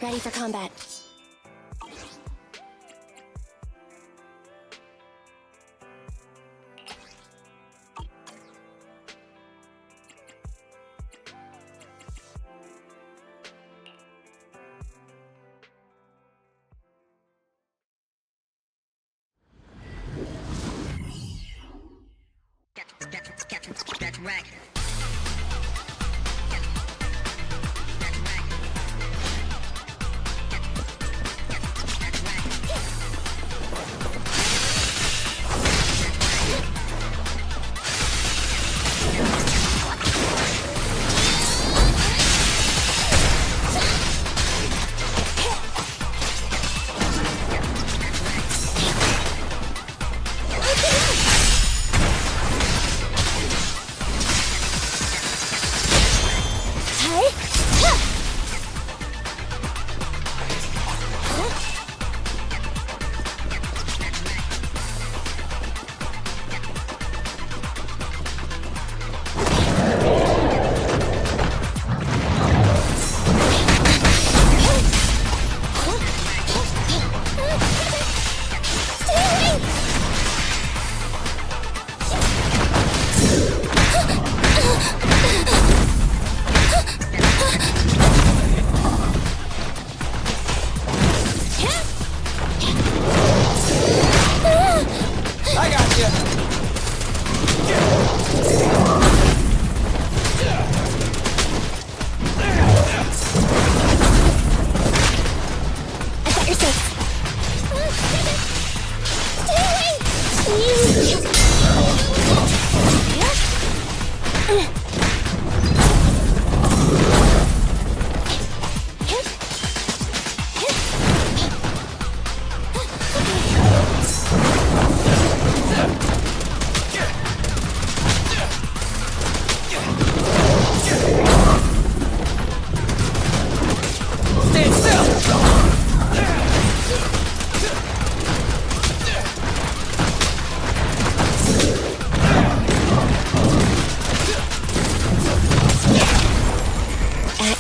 Ready for combat. That's right.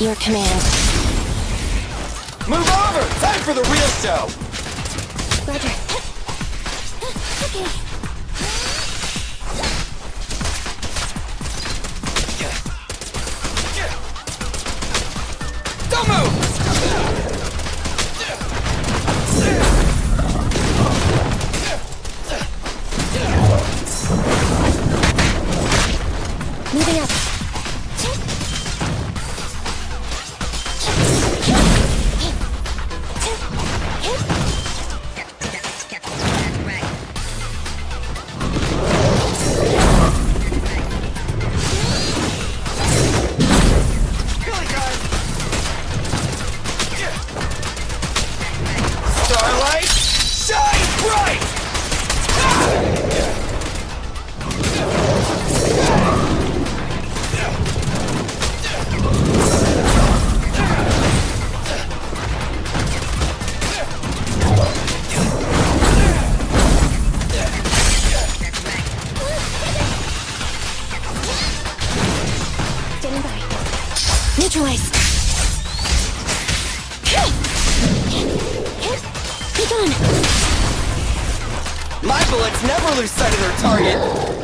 Your command. Move over! Time for the real show! Roger. Okay. Don't move! Moving up. Neutralize. Be gone. My bullets never lose sight of their target.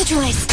Neutralize.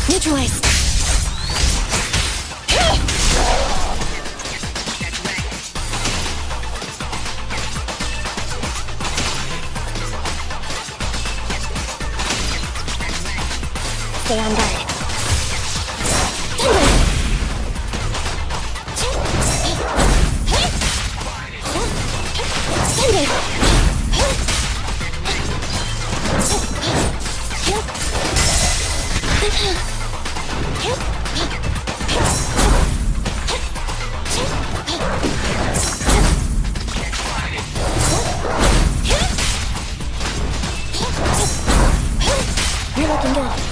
Neutralize. Stay on guard. You're looking good.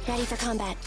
Ready for combat.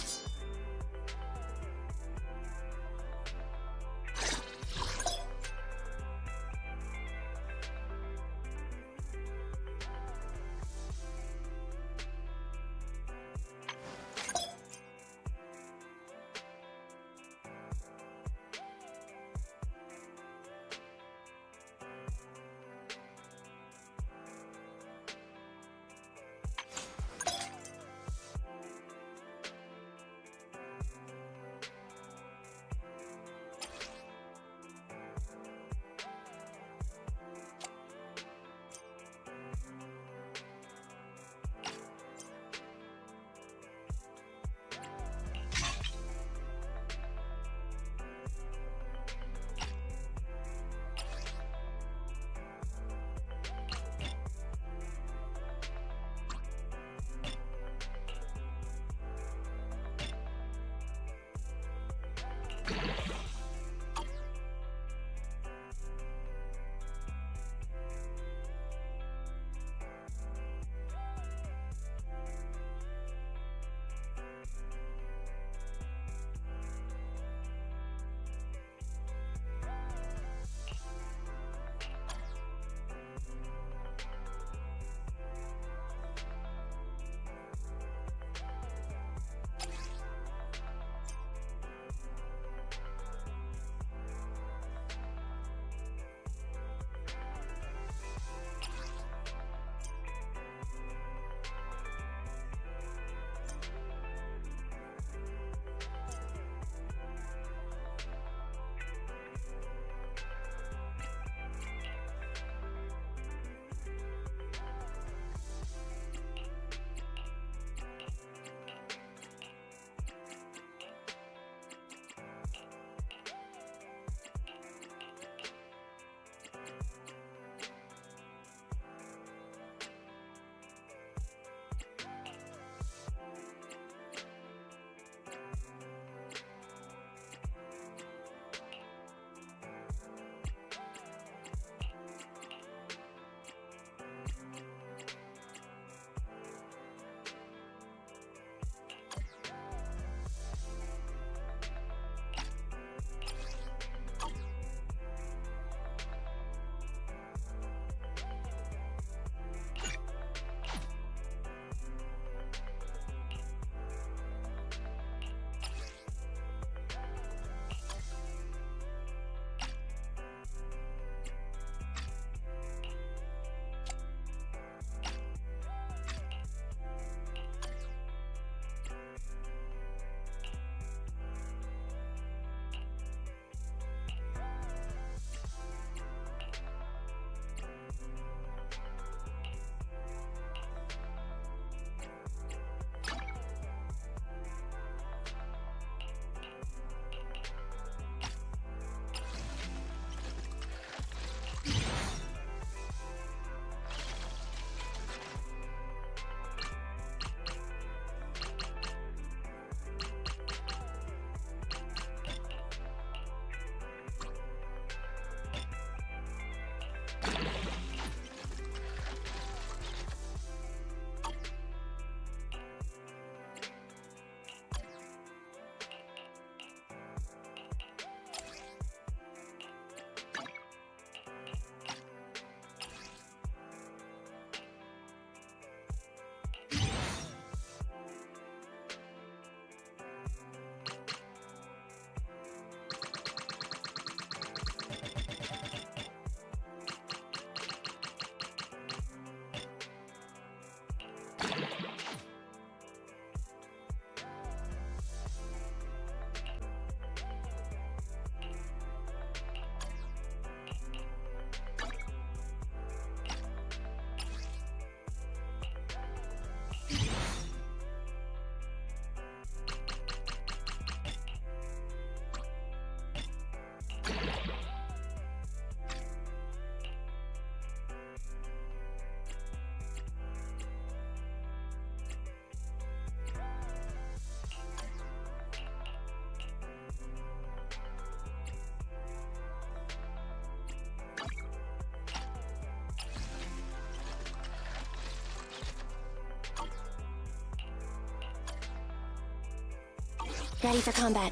Ready for combat.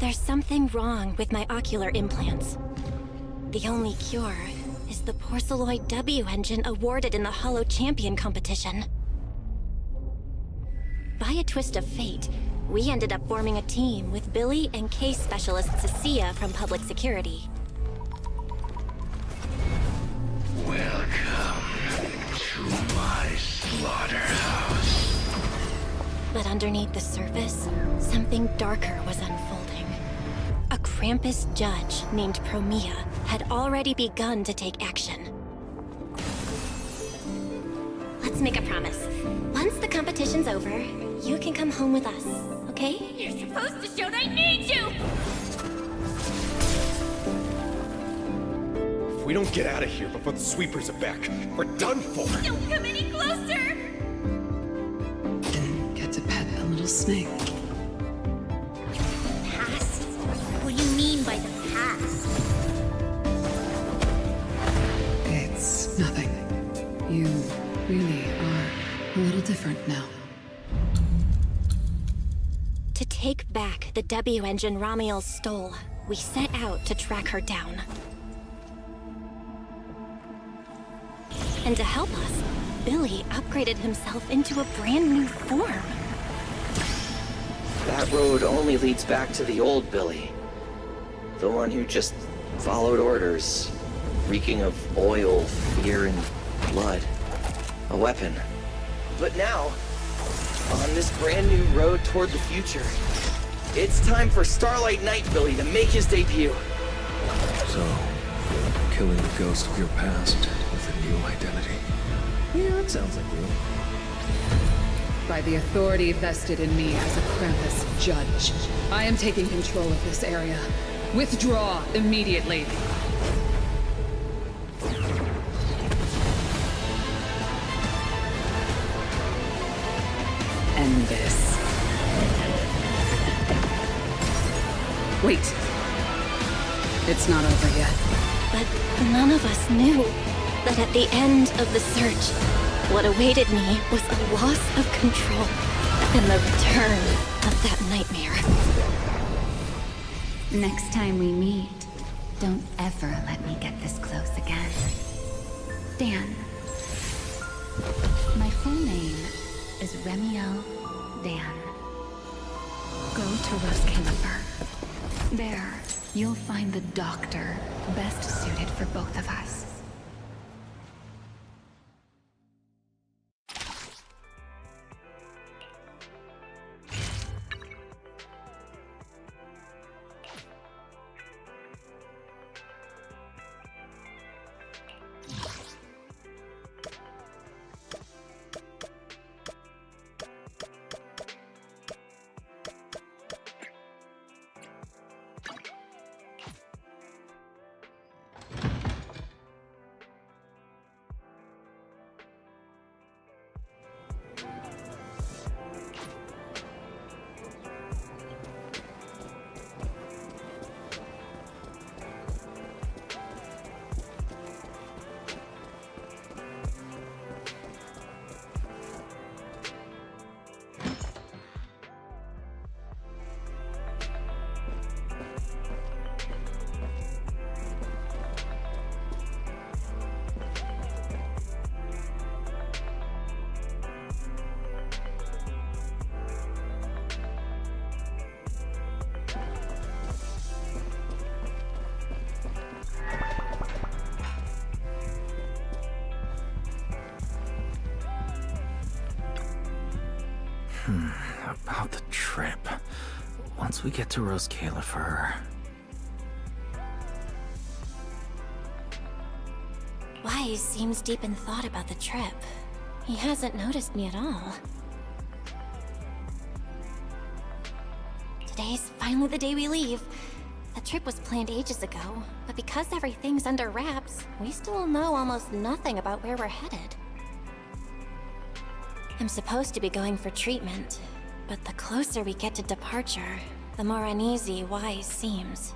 There's something wrong with my ocular implants. The only cure is the porcelloid W engine awarded in the Hollow Champion competition. By a twist of fate, we ended up forming a team with Billy and case specialist Cecilia from Public Security. Welcome to my slaughterhouse. But underneath the surface, something darker was unfolding. A Krampus judge named Promia had already begun to take action. Let's make a promise. Once the competition's over, you can come home with us, okay? You're supposed to show that I need you! If we don't get out of here before the sweepers are back, we're done for. Don't come any closer! Didn't get to pet the little snake. Past? What do you mean by the past? It's nothing. You really are a little different now. To take back the W engine Ramiel stole, we set out to track her down. And to help us, Billy upgraded himself into a brand new form. That road only leads back to the old Billy. The one who just followed orders, reeking of oil, fear, and blood. A weapon. But now, on this brand new road toward the future, it's time for Starlight Knight Billy to make his debut. So, killing the ghost of your past with a new identity. Yeah, that sounds like you. By the authority vested in me as a Krampus judge, I am taking control of this area. Withdraw immediately. End this. Wait. It's not over yet. But none of us knew that at the end of the search, what awaited me was a loss of control and the return of that nightmare. Next time we meet, Don't ever let me get this close again. Dan. My full name is Remiel Dan. Go to Roscalifer. There, you'll find the doctor best suited for both of us. About the trip. Once we get to Roscalifer... Wise seems deep in thought about the trip. He hasn't noticed me at all. Today's finally the day we leave. The trip was planned ages ago, but because everything's under wraps, we still know almost nothing about where we're headed. I'm supposed to be going for treatment, but the closer we get to departure, the more uneasy Wise seems.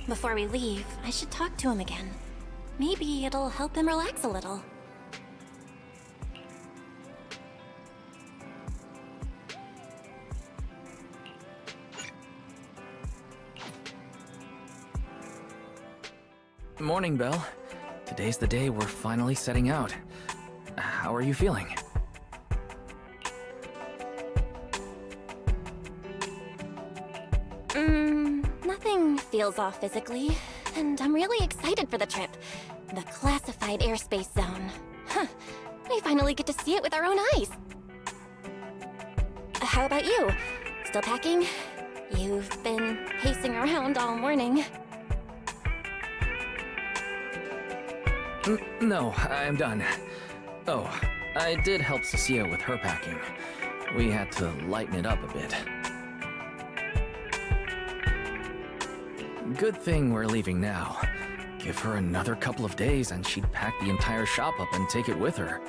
Before we leave, I should talk to him again. Maybe it'll help him relax a little. Morning, Belle. Today's the day we're finally setting out. How are you feeling? Nothing feels off physically, and I'm really excited for the trip. The classified airspace zone. Huh, we finally get to see it with our own eyes. How about you? Still packing? You've been pacing around all morning. No, I'm done. Oh, I did help Cecilia with her packing. We had to lighten it up a bit. Good thing we're leaving now. Give her another couple of days and she'd pack the entire shop up and take it with her.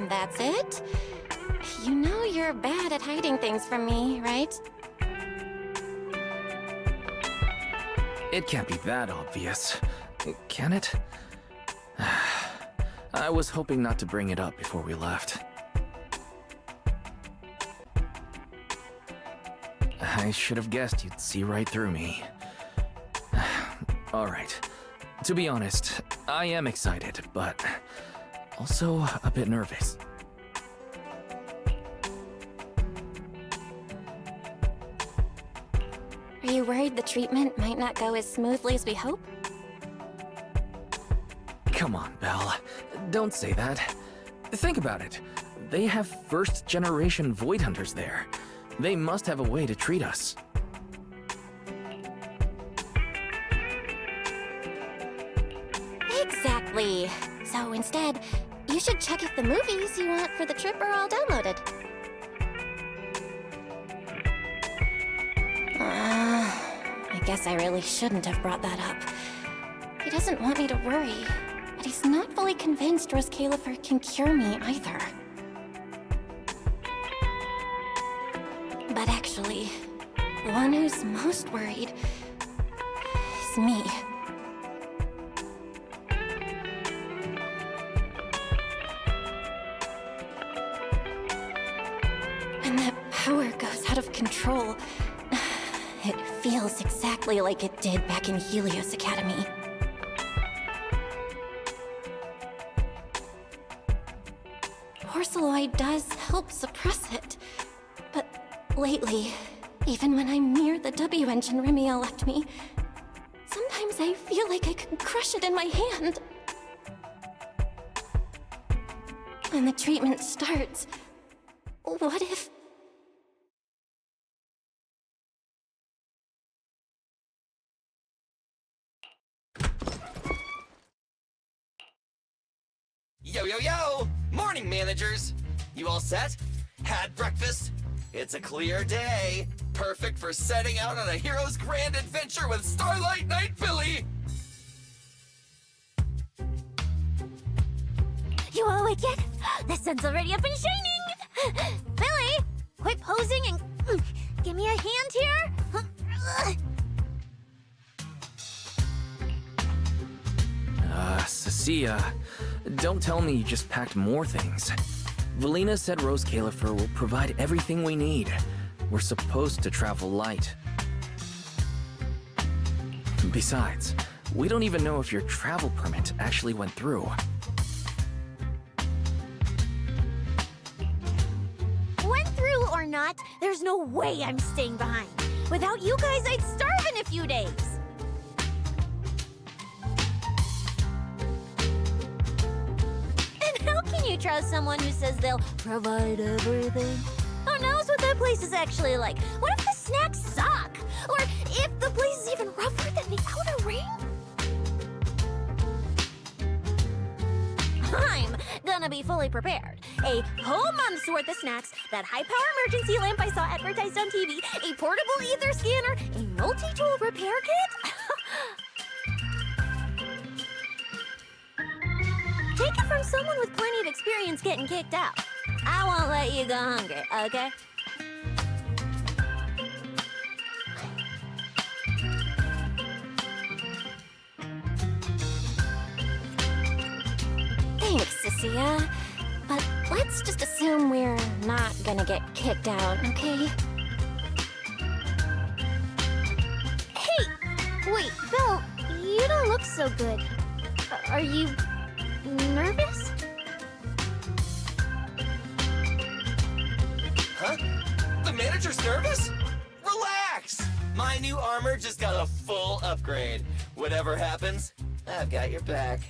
That's it? You know you're bad at hiding things from me, right? It can't be that obvious, can it? I was hoping not to bring it up before we left. I should have guessed you'd see right through me. Alright. To be honest, I am excited, but also a bit nervous. Are you worried the treatment might not go as smoothly as we hope? Come on, Belle. Don't say that. Think about it. They have first-generation Void Hunters there. They must have a way to treat us. Exactly. So instead, you should check if the movies you want for the trip are all downloaded. I guess I really shouldn't have brought that up. He doesn't want me to worry, but he's not fully convinced Roscalifer can cure me either. But actually, the one who's most worried is me. When that power goes out of control, it feels exactly like it did back in Helios Academy. Porceloid does help suppress it, but lately, even when I'm near the W engine Remiel left me, sometimes I feel like I could crush it in my hand. When the treatment starts, what if... Yo, yo, yo! Morning, managers! You all set? Had breakfast? It's a clear day. Perfect for setting out on a hero's grand adventure with Starlight Knight Billy! You all awake yet? The sun's already up and shining! Billy, quit posing and give me a hand here! Cecilia, don't tell me you just packed more things. Valina said Rose Califer will provide everything we need. We're supposed to travel light. Besides, we don't even know if your travel permit actually went through. Went through or not, there's no way I'm staying behind. Without you guys, I'd starve in a few days. You trust someone who says they'll provide everything? Who knows what that place is actually like? What if the snacks suck? Or if the place is even rougher than the outer ring? I'm gonna be fully prepared. A whole month's worth of snacks, that high-power emergency lamp I saw advertised on TV, a portable ether scanner, a multi-tool repair kit. Take it from someone with plenty of experience getting kicked out. I won't let you go hungry, okay? Thanks, Cecilia. But let's just assume we're not gonna get kicked out, okay? Hey! Wait, Bill, you don't look so good. Are you... nervous? Huh? The manager's nervous? Relax! My new armor just got a full upgrade. Whatever happens, I've got your back.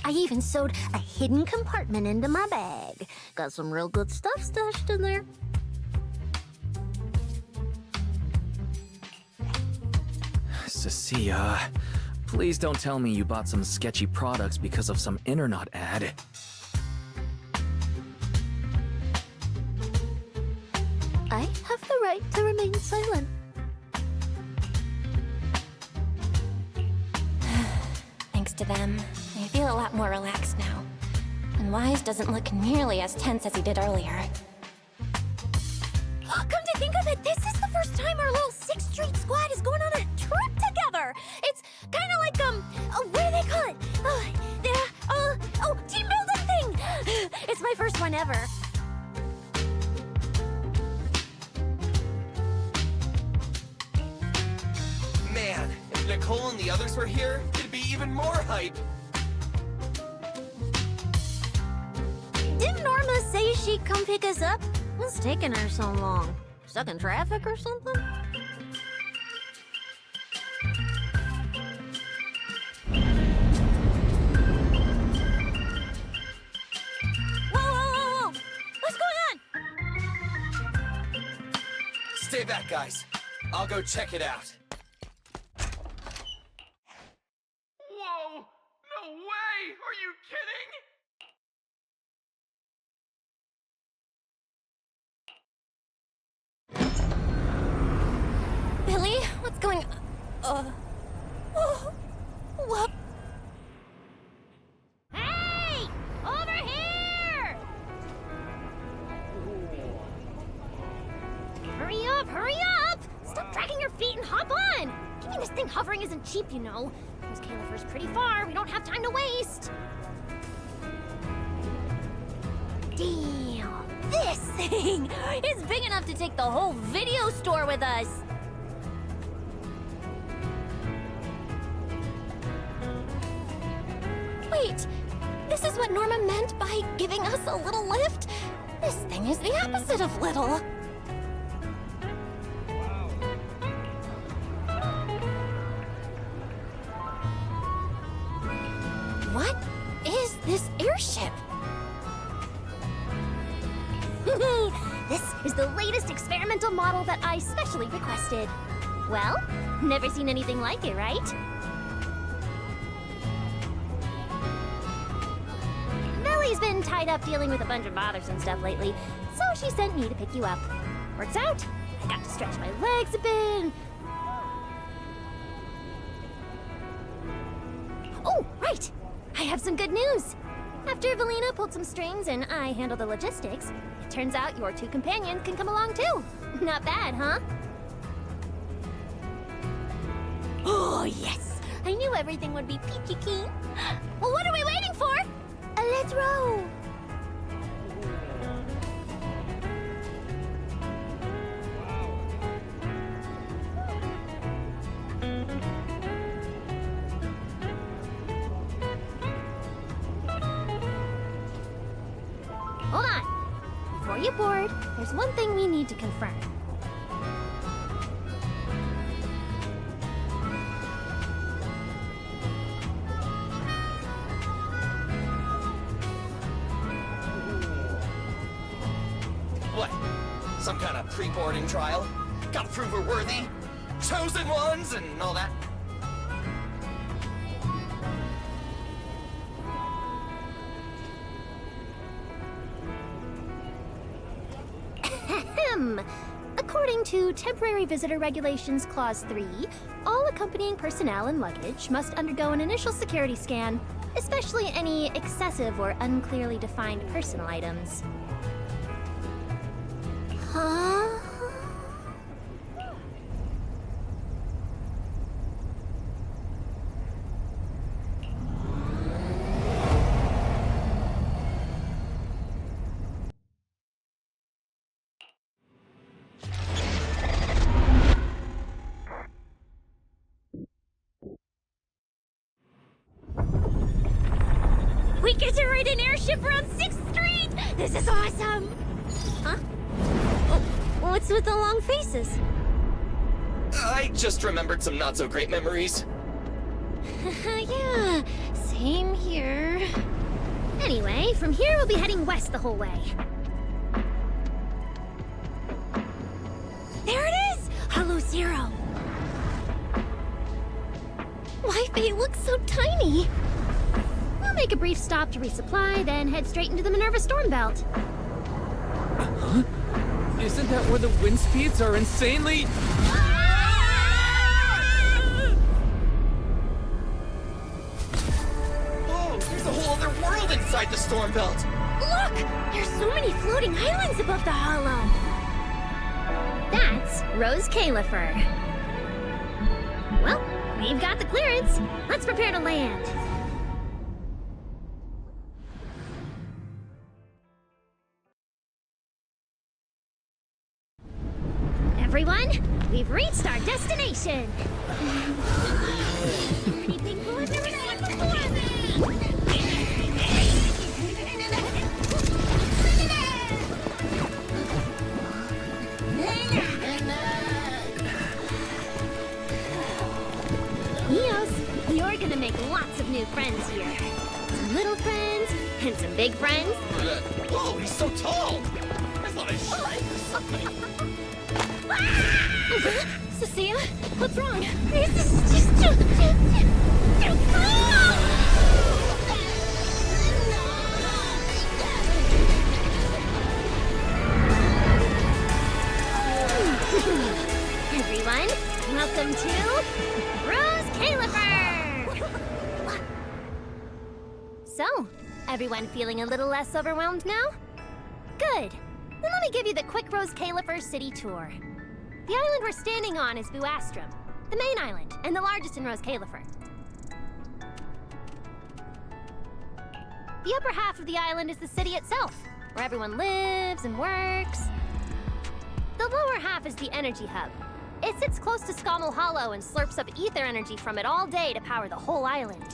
I even sewed a hidden compartment into my bag. Got some real good stuff stashed in there. Cecilia, please don't tell me you bought some sketchy products because of some internet ad. I have the right to remain silent. Thanks to them, I feel a lot more relaxed now. And Wise doesn't look nearly as tense as he did earlier. Come to think of it, this is the first time our little 6th Street squad is going on a trip together. It's kind of like, what do they call it? Team building thing. It's my first one ever. Man, if Nicole and the others were here, it'd be even more hype. Didn't Norma say she'd come pick us up? What's taking her so long? Stuck in traffic or something? Whoa! What's going on? Stay back, guys. I'll go check it out. Whoa! No way! Are you kidding? Billy, what's going on? What? Hey! Over here! think hovering isn't cheap, you know. Rose Califer's pretty far. We don't have time to waste. Damn. This thing is big enough to take the whole video store with us. Wait, this is what Norma meant by giving us a little lift? This thing is the opposite of little. What is this airship? This is the latest experimental model that I specially requested. Well, never seen anything like it, right? Millie's been tied up dealing with a bunch of bothersome stuff lately, so she sent me to pick you up. Works out. I got to stretch my legs a bit. Oh, right! I have some good news! After Valina pulled some strings and I handled the logistics, it turns out your two companions can come along too. Not bad, huh? Oh, yes! I knew everything would be peachy keen. Well, what are we waiting for? Let's row! Hold on. Before you board, there's one thing we need to confirm. What? Some kind of pre-boarding trial? Gotta prove we're worthy? Chosen ones and all that? According to Temporary Visitor Regulations Clause 3, all accompanying personnel and luggage must undergo an initial security scan, especially any excessive or unclearly defined personal items. Huh? We get to ride an airship around 6th Street! This is awesome! Huh? Oh, what's with the long faces? I just remembered some not-so-great memories. Yeah, same here. Anyway, from here we'll be heading west the whole way. There it is! Hello, Zero. Why, they look so tiny. We'll make a brief stop to resupply, then head straight into the Minerva storm belt. Huh? Isn't that where the wind speeds are insanely... Whoa, there's a whole other world inside the storm belt! Look! There's so many floating islands above the hollow! That's Rose Califer. Well, we've got the clearance. Let's prepare to land. Everyone, we've reached our destination. Anything cool I've never seen before? Eos, you're gonna make lots of new friends here. Some little friends and some big friends. Whoa, he's so tall! I thought I shrank or something. Cecilia, what's wrong? This is just too cool! Everyone, welcome to Rose Califer! So, everyone feeling a little less overwhelmed now? Good. Then let me give you the quick Rose Califer city tour. The island we're standing on is Buastrum. The main island, and the largest in Rose Califer. The upper half of the island is the city itself, where everyone lives and works. The lower half is the energy hub. It sits close to Scommel Hollow and slurps up ether energy from it all day to power the whole island.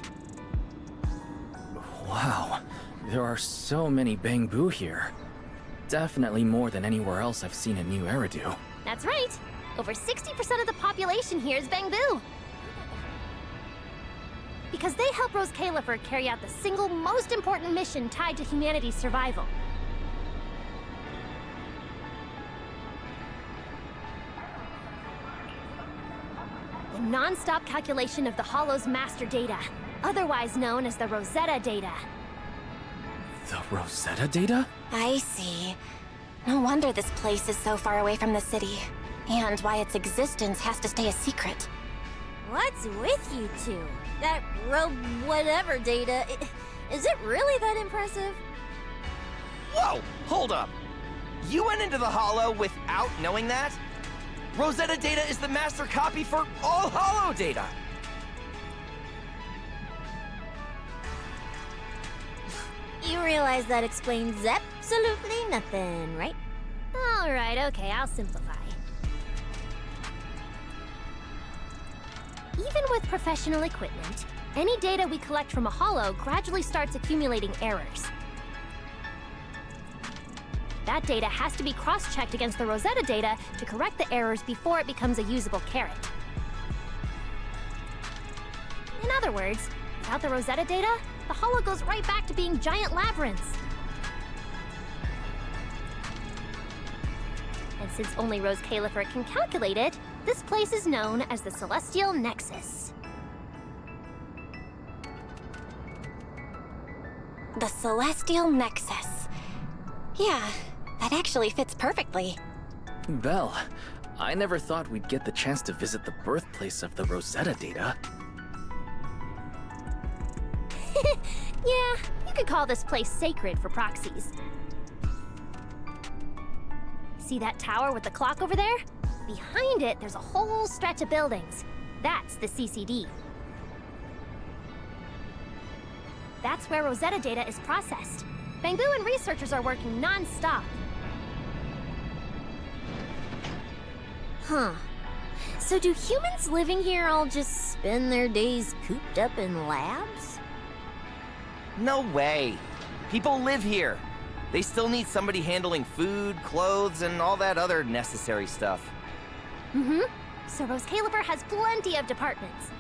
Wow, there are so many Bangbu here. Definitely more than anywhere else I've seen in New Eridu. That's right. Over 60% of the population here is Bangbu. Because they help Rose Califer carry out the single most important mission tied to humanity's survival. The non-stop calculation of the Hollow's master data, otherwise known as the Rosetta data. The Rosetta data? I see. No wonder this place is so far away from the city, and why its existence has to stay a secret. What's with you two? That whatever data, is it really that impressive? Whoa! Hold up! You went into the Hollow without knowing that? Rosetta data is the master copy for all Hollow data! You realize that explains absolutely nothing, right? Alright, okay, I'll simplify. Even with professional equipment, any data we collect from a Hollow gradually starts accumulating errors. That data has to be cross-checked against the Rosetta data to correct the errors before it becomes a usable carrot. In other words, without the Rosetta data, the Hollow goes right back to being giant labyrinths. And since only Rose Califer can calculate it, this place is known as the Celestial Nexus. The Celestial Nexus. Yeah, that actually fits perfectly. Belle, I never thought we'd get the chance to visit the birthplace of the Rosetta data. Yeah, you could call this place sacred for proxies. See that tower with the clock over there? Behind it, there's a whole stretch of buildings. That's the CCD. That's where Rosetta data is processed. Bangbu and researchers are working non-stop. Huh. So do humans living here all just spend their days cooped up in labs? No way! People live here! They still need somebody handling food, clothes, and all that other necessary stuff. Mm-hmm. So Rose Califer has plenty of departments.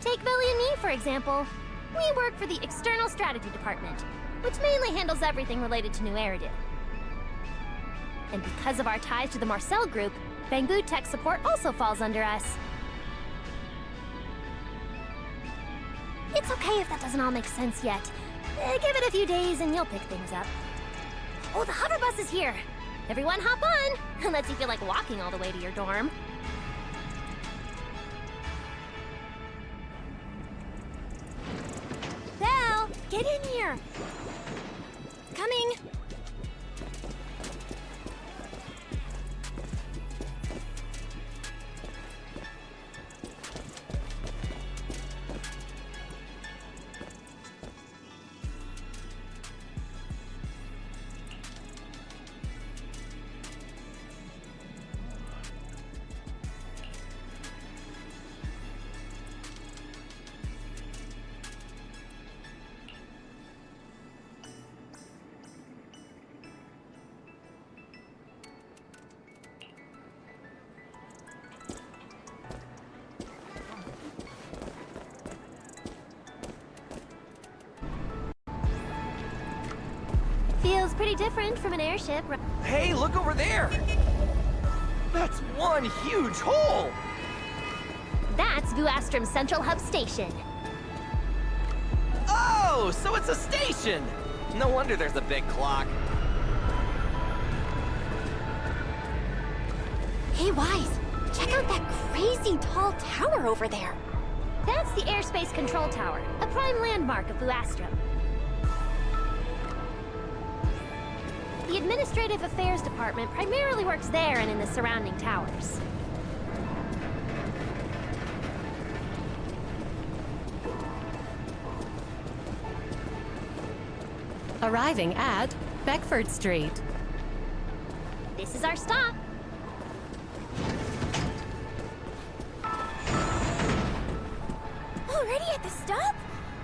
Take Billy and me, for example. We work for the External Strategy Department, which mainly handles everything related to New Eridu. And because of our ties to the Marcel Group, Bangbu Tech Support also falls under us. It's okay if that doesn't all make sense yet. Give it a few days and you'll pick things up. Oh, the hover bus is here! Everyone hop on! Unless you feel like walking all the way to your dorm. Belle, get in here! Coming! Feels pretty different from an airship. Hey, look over there! That's one huge hole! That's Vuastrum's Central Hub Station. Oh, so it's a station! No wonder there's a big clock. Hey, Wise, check out that crazy tall tower over there. That's the Airspace Control Tower, a prime landmark of Vuastrum. The Administrative Affairs Department primarily works there and in the surrounding towers. Arriving at Beckford Street. This is our stop. Already at the stop?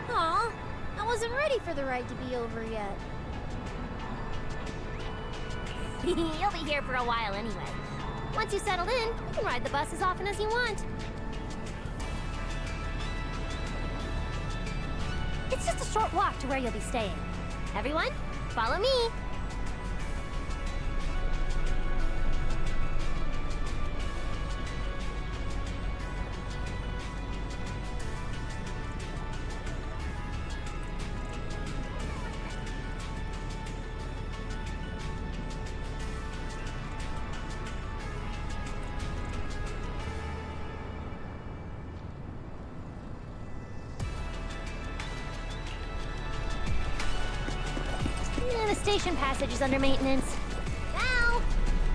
Aw, I wasn't ready for the ride to be over yet. You'll be here for a while anyway. Once you settled in, you can ride the bus as often as you want. It's just a short walk to where you'll be staying. Everyone, follow me. The station passage is under maintenance. Now,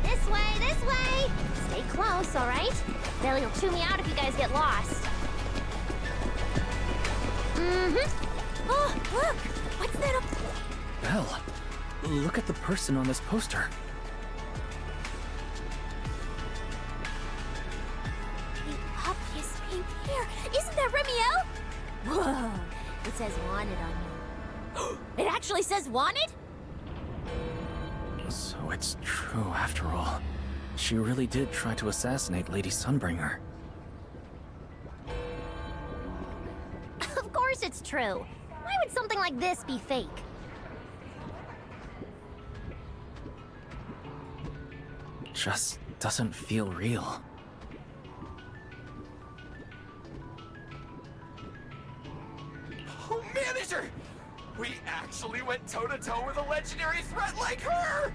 this way, this way! Stay close, all right? They'll chew me out if you guys get lost. Mm-hmm. Oh, look! What's that up? Belle, look at the person on this poster. The obvious pink hair. Isn't that Remiel? Whoa! It says wanted on you. It actually says wanted? So it's true after all. She really did try to assassinate Lady Sunbringer. Of course it's true. Why would something like this be fake? Just doesn't feel real. Oh, manager! We actually went toe-to-toe with a legendary threat like her!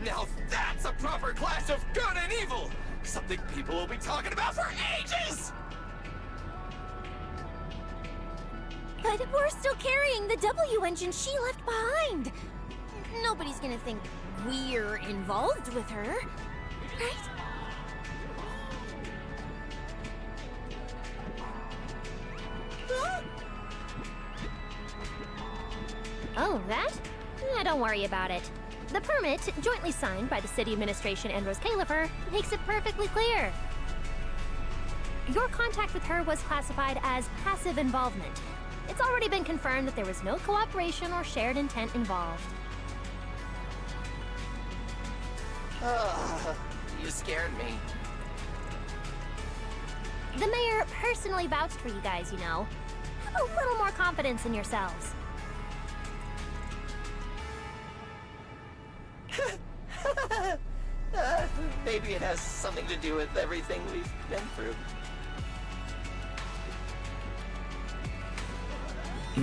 Now that's a proper clash of good and evil! Something people will be talking about for ages! But we're still carrying the W engine she left behind. Nobody's gonna think we're involved with her, right? Huh? Oh, that? Yeah, don't worry about it. The permit, jointly signed by the city administration and Rose Califer, makes it perfectly clear. Your contact with her was classified as passive involvement. It's already been confirmed that there was no cooperation or shared intent involved. You scared me. The mayor personally vouched for you guys, you know. Have a little more confidence in yourselves. Maybe it has something to do with everything we've been through.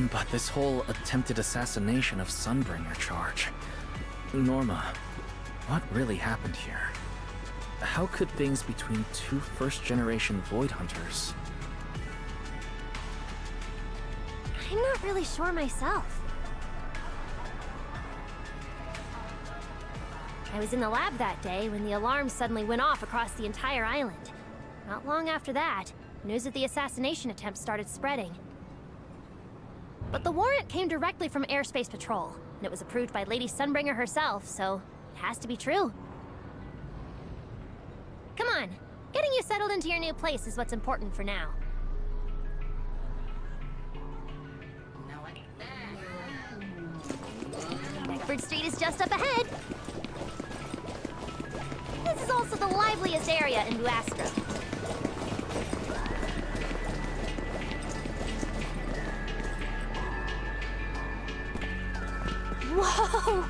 But this whole attempted assassination of Sunbringer charge... Norma, what really happened here? How could things between two first-generation Void Hunters... I'm not really sure myself. I was in the lab that day when the alarm suddenly went off across the entire island. Not long after that, news of the assassination attempt started spreading. But the warrant came directly from Airspace Patrol, and it was approved by Lady Sunbringer herself, so it has to be true. Come on, getting you settled into your new place is what's important for now. Beckford Street is just up ahead. This is also the liveliest area in Buastro. Whoa!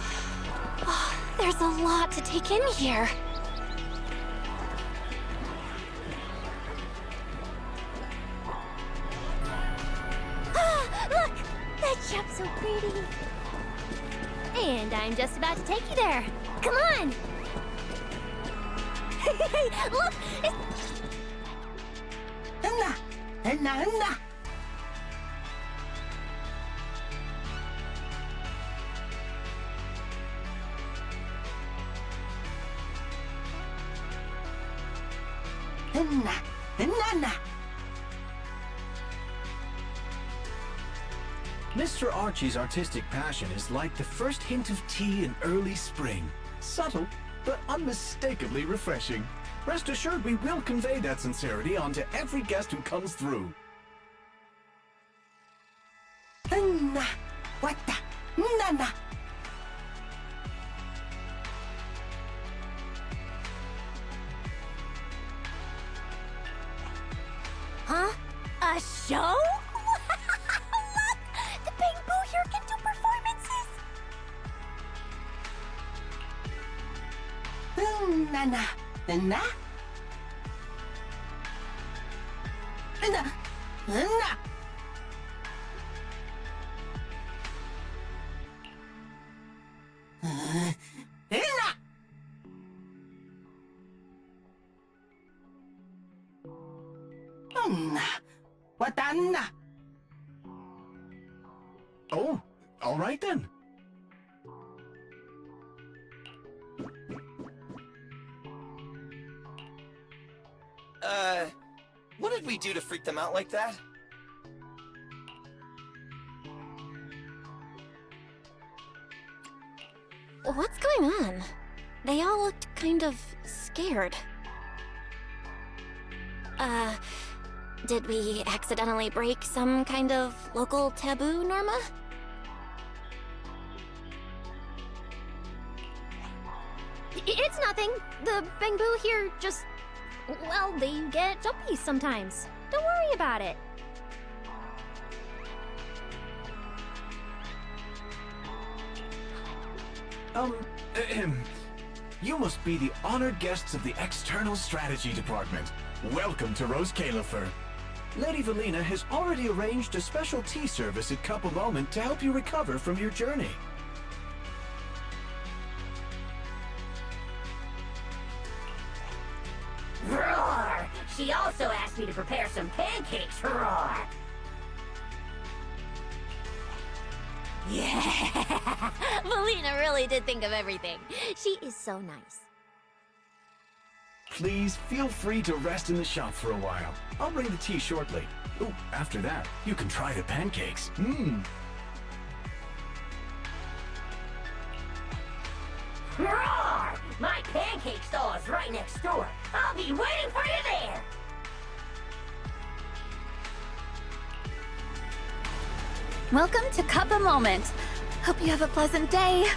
Oh, there's a lot to take in here. Ah, look! That shop's so pretty. And I'm just about to take you there. Come on! Hey, look! Mr. Archie's artistic passion is like the first hint of tea in early spring. Subtle, but unmistakably refreshing. Rest assured we will convey that sincerity onto every guest who comes through. Huh? A show? Look! The Bamboo here can do performances! Oh, all right then. What did we do to freak them out like that? What's going on? They all looked kind of scared. Did we accidentally break some kind of local taboo, Norma? It's nothing. The Bamboo here just... well, they get jumpy sometimes. Don't worry about it. You must be the honored guests of the External Strategy Department. Welcome to Rose Califer. Lady Valina has already arranged a special tea service at Cup a Moment to help you recover from your journey. Roar! She also asked me to prepare some pancakes, roar! Yeah! Valina really did think of everything. She is so nice. Please feel free to rest in the shop for a while. I'll bring the tea shortly. Oh, after that, you can try the pancakes. Roar! My pancake stall is right next door. I'll be waiting for you there! Welcome to Cup a Moment. Hope you have a pleasant day.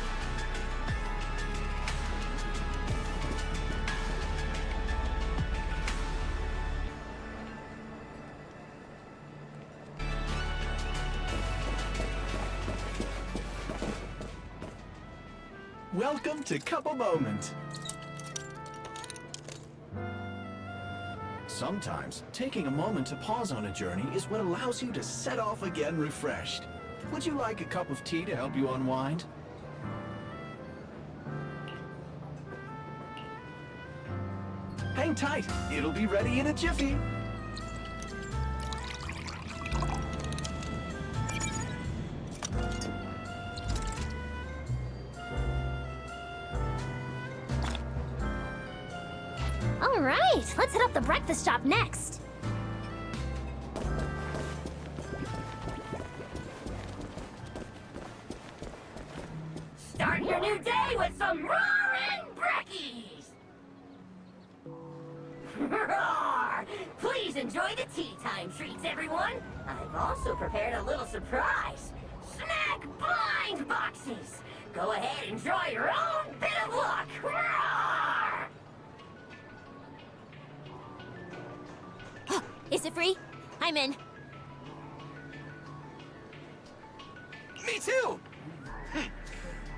Welcome to Cup a Moment. Sometimes, taking a moment to pause on a journey is what allows you to set off again refreshed. Would you like a cup of tea to help you unwind? Hang tight, it'll be ready in a jiffy. All right, let's hit up the breakfast shop next. Start your new day with some roaring brekkies! Roar! Please enjoy the tea time treats, everyone! I've also prepared a little surprise. Snack blind boxes! Go ahead and draw your own bit of luck! Roar! Is it free? I'm in. Me too!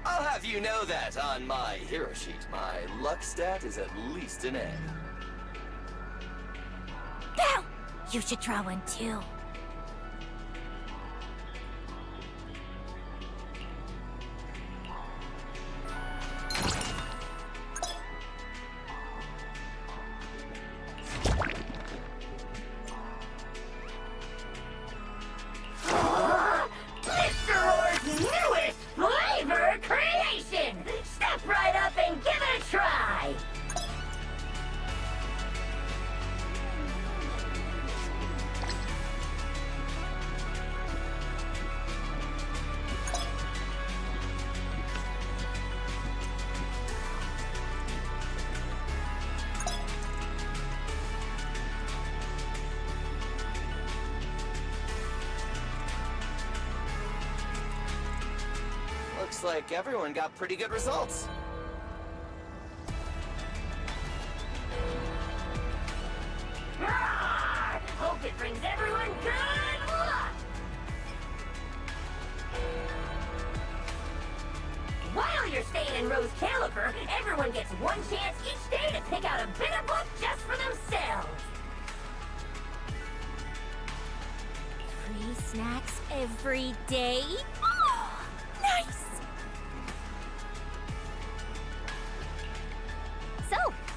I'll have you know that on my hero sheet, my luck stat is at least an A. Bow! You should draw one too. Looks like everyone got pretty good results. Roar! Hope it brings everyone good luck! While you're staying in Rose Califer, everyone gets one chance each day to pick out a better book just for themselves. Free snacks every day? Oh, nice! So,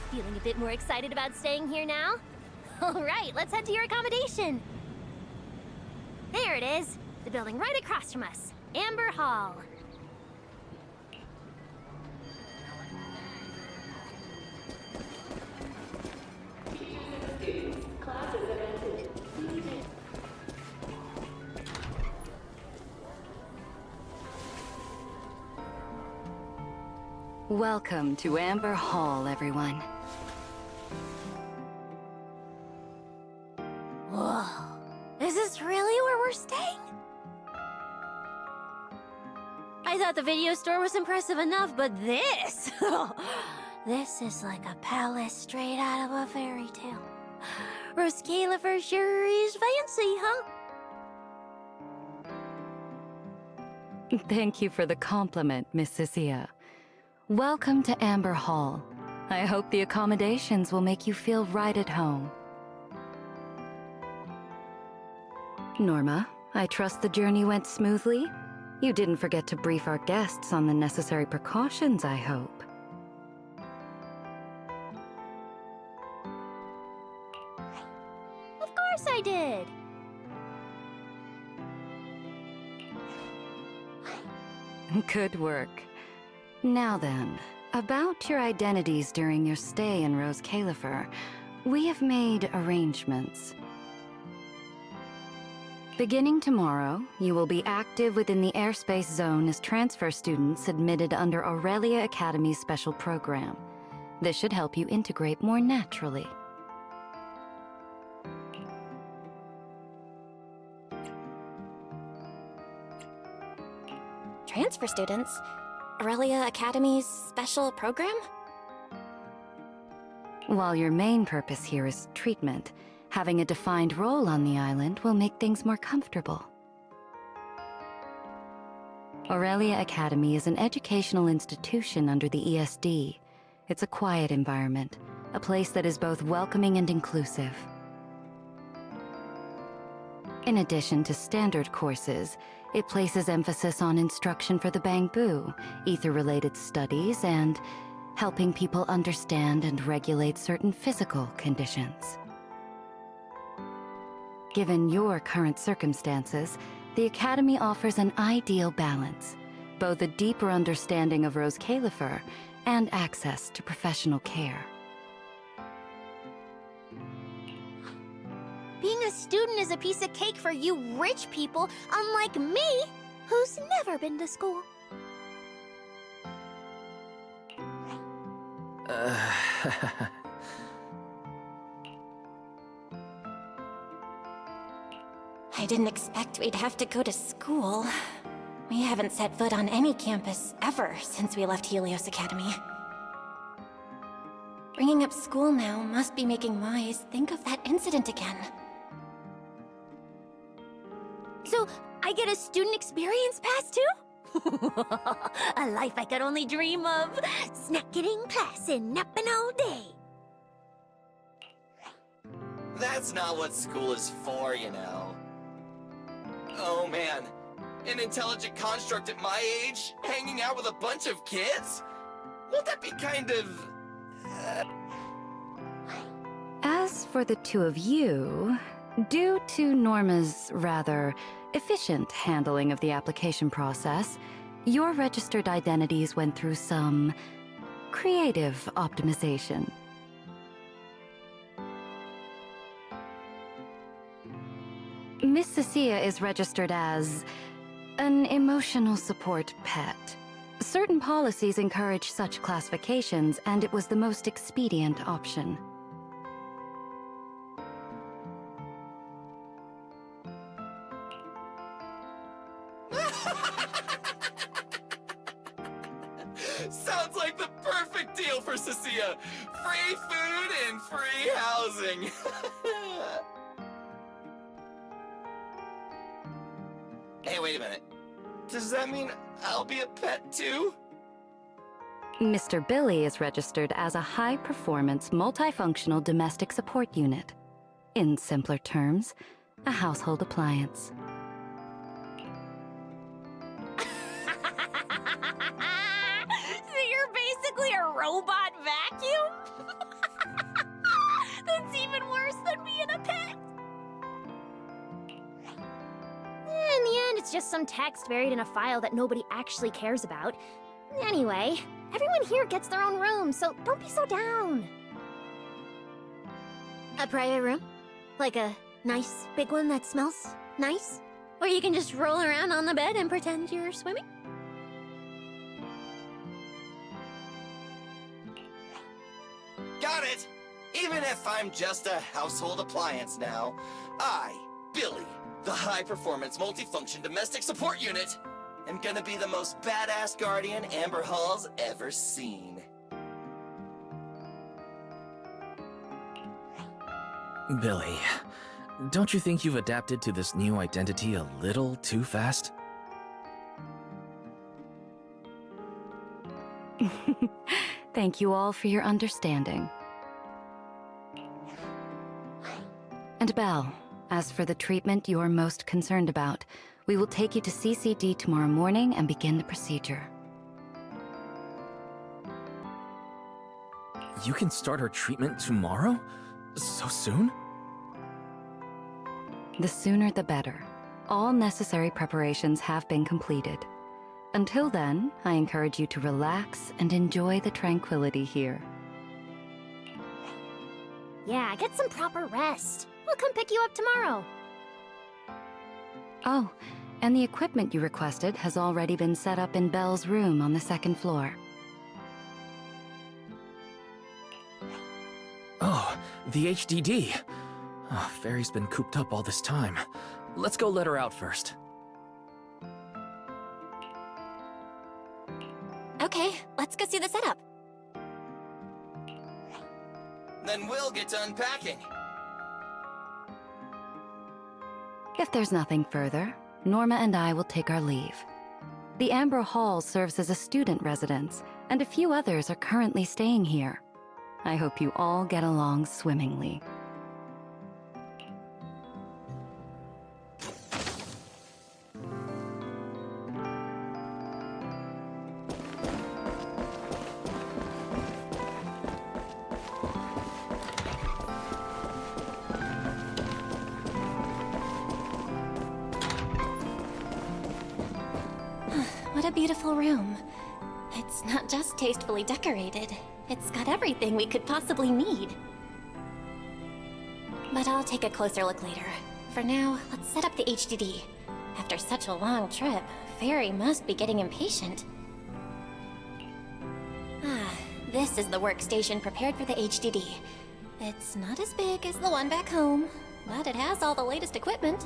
feeling a bit more excited about staying here now? All right, let's head to your accommodation. There it is, the building right across from us, Amber Hall. Welcome to Amber Hall, everyone. Whoa. Is this really where we're staying? I thought the video store was impressive enough, but this... this is like a palace straight out of a fairy tale. Rose Califer sure is fancy, huh? Thank you for the compliment, Miss Cecilia. Welcome to Amber Hall. I hope the accommodations will make you feel right at home. Norma, I trust the journey went smoothly? You didn't forget to brief our guests on the necessary precautions, I hope. Of course I did. Good work. Now then, about your identities during your stay in Rose Califer, we have made arrangements. Beginning tomorrow, you will be active within the airspace zone as transfer students admitted under Aurelia Academy's special program. This should help you integrate more naturally. Transfer students? Aurelia Academy's special program? While your main purpose here is treatment, having a defined role on the island will make things more comfortable. Aurelia Academy is an educational institution under the ESD. It's a quiet environment, a place that is both welcoming and inclusive. In addition to standard courses, it places emphasis on instruction for the Bangbu, ether-related studies, and helping people understand and regulate certain physical conditions. Given your current circumstances, the Academy offers an ideal balance, both a deeper understanding of Rose Califer and access to professional care. Being a student is a piece of cake for you rich people, unlike me, who's never been to school. I didn't expect we'd have to go to school. We haven't set foot on any campus ever since we left Helios Academy. Bringing up school now must be making Wise think of that incident again. So, I get a student experience pass too? A life I could only dream of. Snacking in class and napping all day. That's not what school is for, you know. Oh man, an intelligent construct at my age, hanging out with a bunch of kids? Won't that be kind of... As for the two of you, due to Norma's rather efficient handling of the application process, your registered identities went through some creative optimization. Miss Cecilia is registered as an emotional support pet. Certain policies encourage such classifications, and it was the most expedient option. Sounds like the perfect deal for Cecilia. Free food and free housing. Hey, wait a minute. Does that mean I'll be a pet too? Mr. Billy is registered as a high-performance, multifunctional domestic support unit. In simpler terms, a household appliance. So you're basically a robot vacuum? That's even worse than being a pet. In the end, it's just some text buried in a file that nobody actually cares about. Anyway, everyone here gets their own room, so don't be so down. A private room? Like a nice big one that smells nice? Or you can just roll around on the bed and pretend you're swimming? Got it! Even if I'm just a household appliance now, I, Billy, the high-performance multifunction domestic support unit, am gonna be the most badass guardian Amber Hall's ever seen. Billy, don't you think you've adapted to this new identity a little too fast? Thank you all for your understanding. And Belle, as for the treatment you're most concerned about, we will take you to CCD tomorrow morning and begin the procedure. You can start her treatment tomorrow? So soon? The sooner the better. All necessary preparations have been completed. Until then, I encourage you to relax and enjoy the tranquility here. Yeah, get some proper rest. We'll come pick you up tomorrow. Oh, and the equipment you requested has already been set up in Belle's room on the second floor. Oh, the HDD. Oh, Fairy's been cooped up all this time. Let's go let her out first. Okay, let's go see the setup. Then we'll get to unpacking. If there's nothing further, Norma and I will take our leave. The Amber Hall serves as a student residence, and a few others are currently staying here. I hope you all get along swimmingly. What a beautiful room. It's not just tastefully decorated, it's got everything we could possibly need. But I'll take a closer look later. For now, let's set up the HDD. After such a long trip, Fairy must be getting impatient. This is the workstation prepared for the HDD. It's not as big as the one back home, but it has all the latest equipment.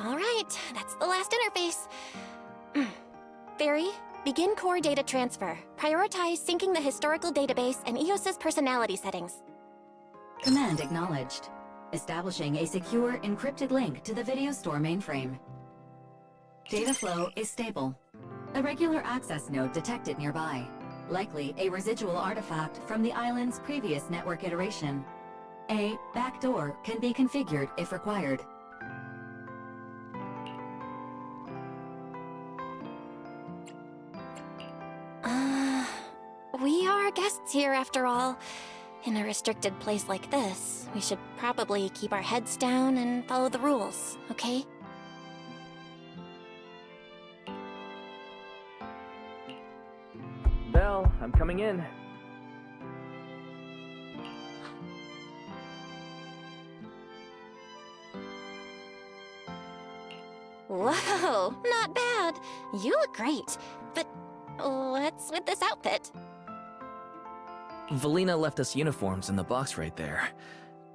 All right, that's the last interface. Fairy, begin core data transfer. Prioritize syncing the historical database and EOS's personality settings. Command acknowledged. Establishing a secure, encrypted link to the video store mainframe. Data flow is stable. A regular access node detected nearby. Likely a residual artifact from the island's previous network iteration. A backdoor can be configured if required. We are guests here after all. In a restricted place like this, we should probably keep our heads down and follow the rules, okay? Belle, I'm coming in. Whoa, not bad. You look great. But What's with this outfit? Valina left us uniforms in the box right there.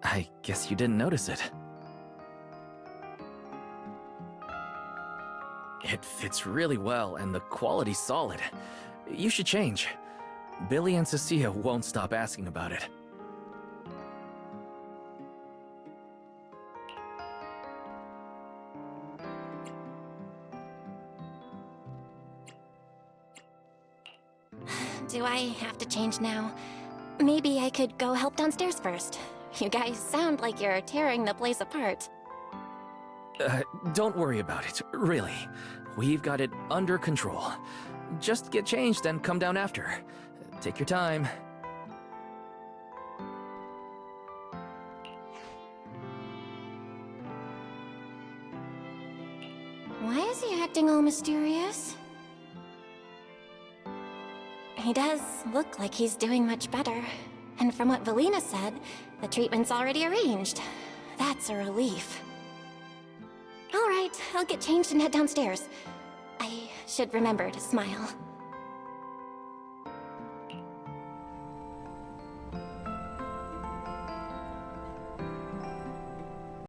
I guess you didn't notice it. It fits really well, and the quality's solid. You should change. Billy and Cecilia won't stop asking about it. Do I have to change now? Maybe I could go help downstairs first. You guys sound like you're tearing the place apart. Don't worry about it, really. We've got it under control. Just get changed and come down after. Take your time. Why is he acting all mysterious? He does look like he's doing much better. And from what Valina said, the treatment's already arranged. That's a relief. All right, I'll get changed and head downstairs. I should remember to smile.